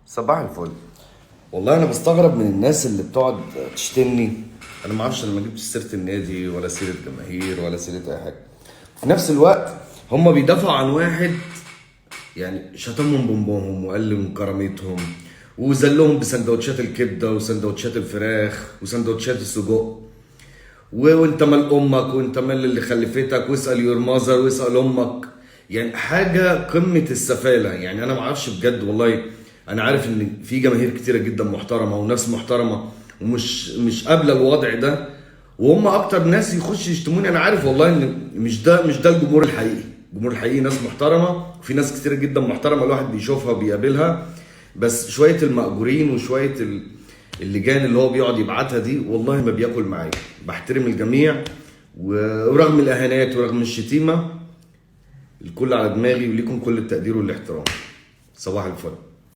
صباح الفل. والله انا بستغرب من الناس اللي بتقعد تشتمني. انا ما اعرفش، انا ما جبتش سيره النادي ولا سيره جماهير ولا سيره اي حاجه. في نفس الوقت هم بيدافعوا عن واحد يعني شتمهم بامهم وقلل من كرامتهم وذلهم بسندوتشات الكبده وسندوتشات الفراخ وسندوتشات السجق. وانت مال امك وانت مال اللي خلفتك واسال يور ماذر واسال امك. يعني حاجه قمه السفاله. يعني انا ما اعرفش بجد والله. انا عارف ان في جماهير كتيره جدا محترمه وناس محترمه ومش قابله الوضع ده، وهم اكتر ناس يخش يشتموني. انا عارف والله ان مش ده الجمهور الحقيقي. الجمهور الحقيقي ناس محترمه، وفي ناس كتيره جدا محترمه الواحد بيشوفها وبيقابلها. بس شويه المأجورين وشويه اللجان اللي هو بيقعد يبعتها دي والله ما بياكل معايا. بحترم الجميع ورغم الاهانات ورغم الشتيمه الكل على دماغي، وليكم كل التقدير والاحترام. صباح الفل.